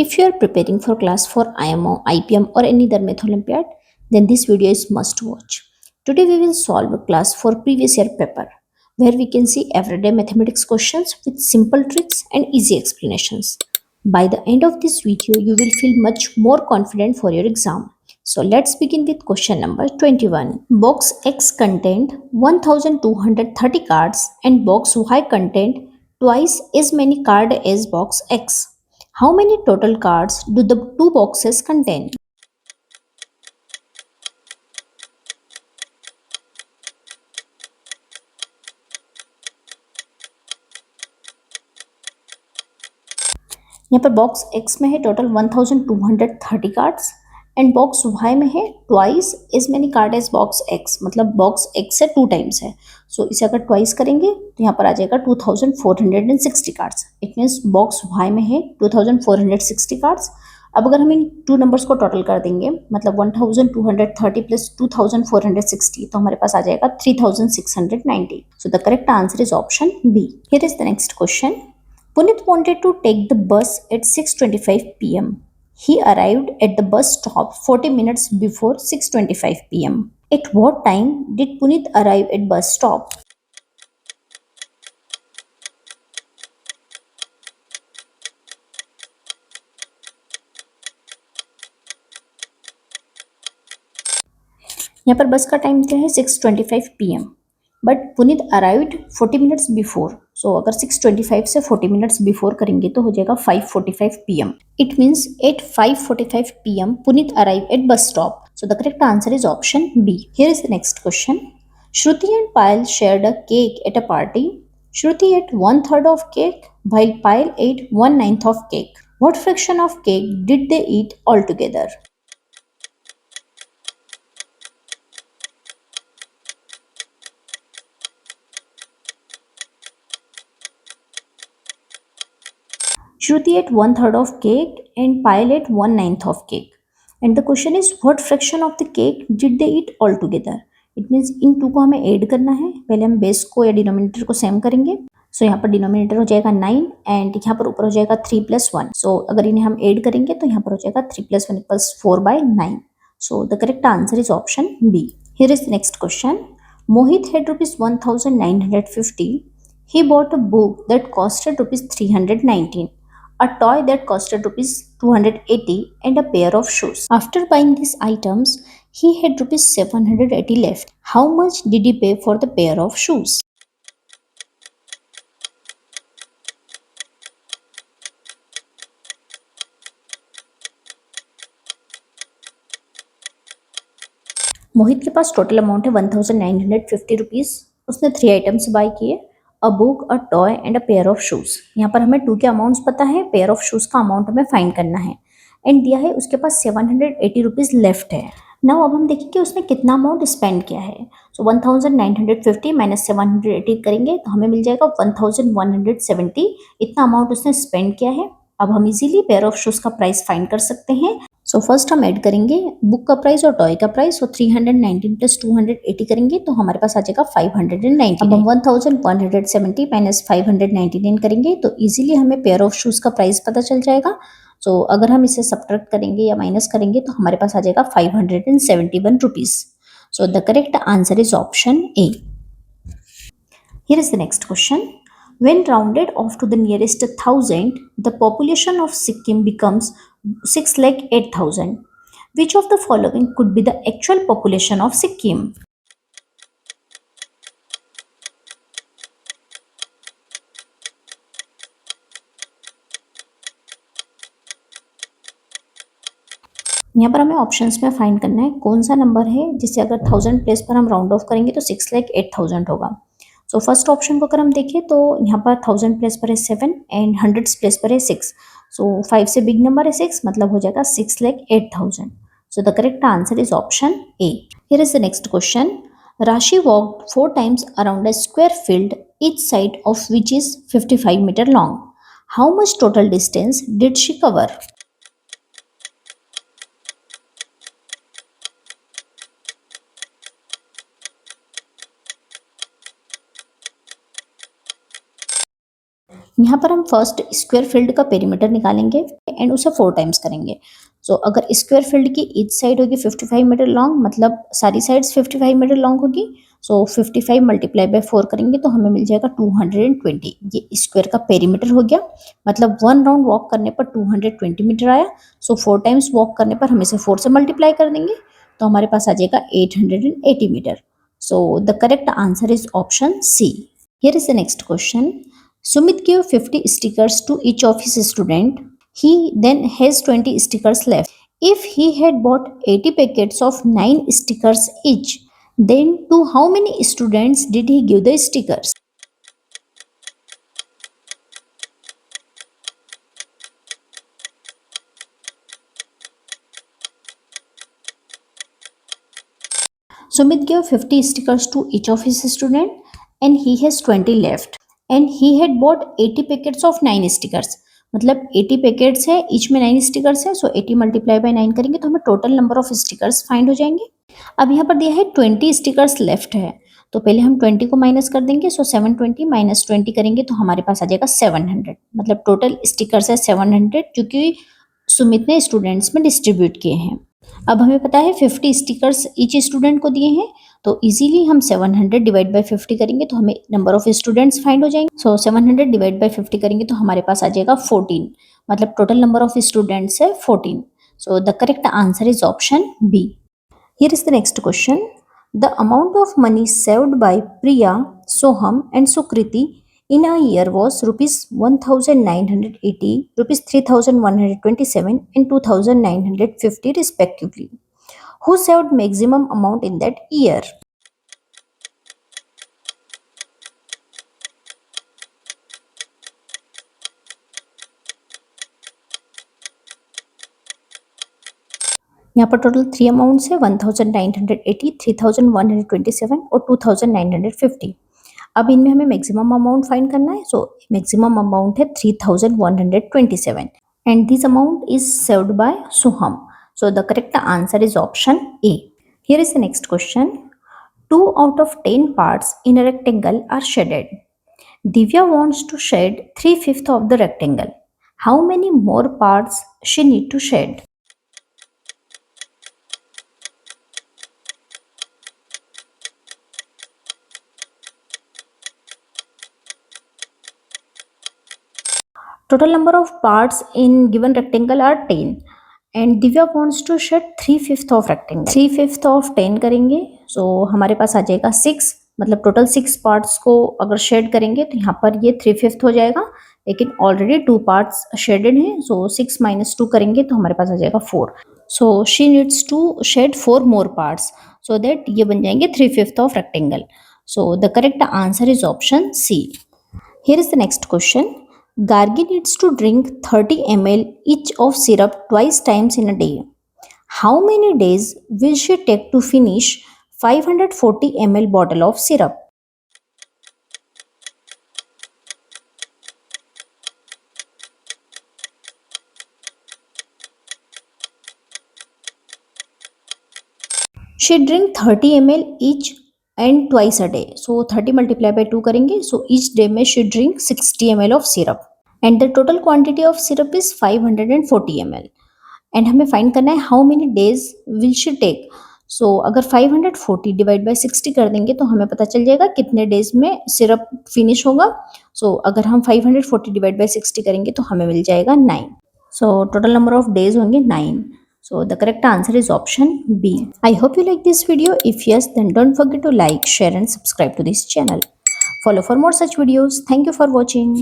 If you are preparing for class for IMO, IPM or any other math Olympiad, then this video is must watch. Today we will solve a class for previous year paper where we can see everyday mathematics questions with simple tricks and easy explanations. By the end of this video, you will feel much more confident for your exam. So let's begin with question number 21. Box X contained 1230 cards and box Y contained twice as many cards as box X. How many total cards do the two boxes contain? यहाँ पर box X में है total 1230 cards and box Y में है twice as many card as box X, मतलब box X से two times है. So इसे अगर ट्वाइस करेंगे तो यहाँ पर आ जाएगा 2460 कार्ड्स. इट मीन्स बॉक्स वाई में है 2460 कार्ड्स. अब अगर हम इन टू नंबर्स को टोटल कर देंगे, मतलब 1230 प्लस 2460, तो हमारे पास आ जाएगा 3690. So the correct answer is option B. Here is the next question. Punit wanted to take the bus at 6:25 p.m. He arrived at the bus stop 40 minutes before 6:25 p.m. At what time did Punit arrive at bus stop? यहाँ पर बस का time क्या है 6:25 p.m. But Puneet arrived 40 minutes before. So अगर 6:25 से 40 minutes before करेंगे तो हो जाएगा 5:45 p.m. It means at 5:45 p.m. Puneet arrive at bus stop. So the correct answer is option B. Here is the next question. Shruti and Payal shared a cake at a party. Shruti ate 1/3 of cake while Payal ate 1/9 of cake. What fraction of cake did they eat altogether? Shruti ate 1/3 of cake and Payal ate 1/9 of cake. And the question is, what fraction of the cake did they eat all together? It means इन two को हमें add करना है. पहले हम base को या denominator को सेम करेंगे. सो यहाँ पर डिनोमिनेटर हो जाएगा 9 एंड यहाँ पर ऊपर हो जाएगा 3 + 1. सो अगर इन्हें हम ऐड करेंगे तो यहाँ पर हो जाएगा 3 + 1 = 4/9. So the correct answer is option B. Here is the next question. Mohit had rupees 1950. He bought a book that costed rupees 319, a toy that costed rupees 280, and a pair of shoes. After buying these items, he had rupees 780 left. How much did he pay for the pair of shoes? मोहित के पास total amount है 1950 rupees. उसने 3 items bye किए, a book, a toy and a pair of shoes. यहाँ पर हमें to के amounts पता है, पेयर ऑफ शूज़ का अमाउंट हमें फाइंड करना है. एंड दिया है उसके पास 780 रुपीज़ लेफ्ट है. नाउ अब हम देखेंगे उसने कितना अमाउंट स्पेंड किया है. सो 1950 माइनस 780 करेंगे तो हमें मिल जाएगा 1170. इतना अमाउंट उसने स्पेंड किया है. अब हम इजीली पेयर ऑफ शूज़ का प्राइस फाइंड कर सकते हैं. सो फर्स्ट हम ऐड करेंगे बुक का प्राइस और टॉय का प्राइस. सो 319 प्लस 280 करेंगे तो हमारे पास आ जाएगा 590. अब हम 1170 माइनस 599 करेंगे तो इजीली हमें पेयर ऑफ शूज का प्राइस पता चल जाएगा. सो अगर हम इसे सब्ट्रैक्ट करेंगे या माइनस करेंगे तो हमारे पास आ जाएगा 571 rupees. So the correct answer is option A. Here is the next question. When rounded off to the nearest thousand, the population of Sikkim becomes 6,08,000. Which of the following could be the actual population of Sikkim? यहाँ पर हमें options में find करना है कौन सा number है जिसे अगर 1000 प्लेस पर हम राउंड ऑफ करेंगे तो 6,08,000 होगा. सो फर्स्ट ऑप्शन को अगर हम देखें तो यहाँ पर 1000 प्लेस पर है 7 एंड 100 प्लेस पर है 6. सो 5 से बिग नंबर है 6, मतलब हो जाएगा 6,08,000. सो the correct answer is option A. Here is the next question. Rashi walked 4 times around a square field, each side of which is 55 meter long. How much total distance did she cover? यहाँ यहाँ पर हम first square field का perimeter निकालेंगे and उसे 4 times करेंगे। सो अगर square field की ईच साइड होगी 55 मीटर लॉन्ग, मतलब सारी साइड्स 55 मीटर लॉन्ग होगी। सो 55 मल्टीप्लाई बाय 4 करेंगे तो हमें मिल जाएगा 220। ये स्क्वायर का पेरीमीटर हो गया, मतलब 1 राउंड वॉक करने पर 220 मीटर आया। सो 4 टाइम्स वॉक करने पर हम इसे 4 से मल्टीप्लाई कर देंगे तो हमारे पास आ जाएगा 880 metre. So the correct answer is option C. Here is the next question. Sumit gave 50 stickers to each of his student. He then has 20 stickers left. If he had bought 80 packets of 9 stickers each, then to how many students did he give the stickers? Sumit gave 50 stickers to each of his student and he has 20 left. And he had bought 80 packets of 9 stickers. मतलब 80 packets है, each में 9 stickers है। सो 80 multiply by 9 करेंगे तो हमें total number of stickers find हो जाएंगे। अब यहाँ पर दिया है 20 स्टिकर्स लेफ्ट है, तो पहले हम 20 को माइनस कर देंगे। सो 720 माइनस 20 करेंगे तो हमारे पास आ जाएगा 700। मतलब टोटल स्टिकर्स है 700 जो कि सुमित ने स्टूडेंट्स में डिस्ट्रीब्यूट किए हैं। अब हमें पता है 50 स्टिकर्स ईच स्टूडेंट को दिए हैं, तो इजीली हम 700 डिवाइड बाय 50 करेंगे तो हमें नंबर ऑफ स्टूडेंट्स फाइंड हो जाएंगे। सो 700 डिवाइड बाय 50 करेंगे तो हमारे पास आ जाएगा 14। मतलब टोटल नंबर ऑफ स्टूडेंट्स है 14। So the correct answer is option B. Here is the next question. The amount of money saved by Priya, Soham and Sukriti in a year was rupees 1980, rupees 3127 and 2950 respectively. Who saved maximum amount in that year? यहाँ पर total 3 amounts है 1980, 3127 और 2950। अब इनमें हमें maximum amount find करना है। So maximum amount है 3127 and this amount is saved by Soham. So the correct answer is option A. Here is the next question. 2 out of 10 parts in a rectangle are shaded. Divya wants to shed 3/5 of the rectangle. How many more parts she need to shed? Total number of parts in given rectangle are 10 and Divya wants to shed 3/5 of rectangle. 3/5 of 10 करेंगे so हमारे पास आ जाएगा 6। मतलब total 6 parts को अगर shade करेंगे तो यहाँ पर ये 3/5 हो जाएगा, लेकिन ऑलरेडी 2 पार्ट्स शेडेड हैं। सो 6 माइनस 2 करेंगे तो हमारे पास आ जाएगा 4। So she needs to shade 4 more parts so that ये बन जाएंगे 3/5 of rectangle. So the correct answer is option C. Here is the next question. Gargi needs to drink 30 ml each of syrup twice times in a day. How many days will she take to finish 540 ml bottle of syrup? She drink 30 ml each and twice a day. So 30 multiply by 2 करेंगे. So each day में she drink 60 ml of syrup. And the total quantity of syrup is 540 ml. And हमें find करना है how many days will she take. So अगर 540 divide by 60 कर देंगे तो हमें पता चल जाएगा कितने डेज में सिरप फिनिश होगा। सो अगर हम 540 डिवाइड बाय 60 करेंगे तो हमें मिल जाएगा 9। So total number of days होंगे 9। So the correct answer is option B. I hope you like this video. If yes then don't forget to like, share and subscribe to this channel. Follow for more such videos. Thank you for watching.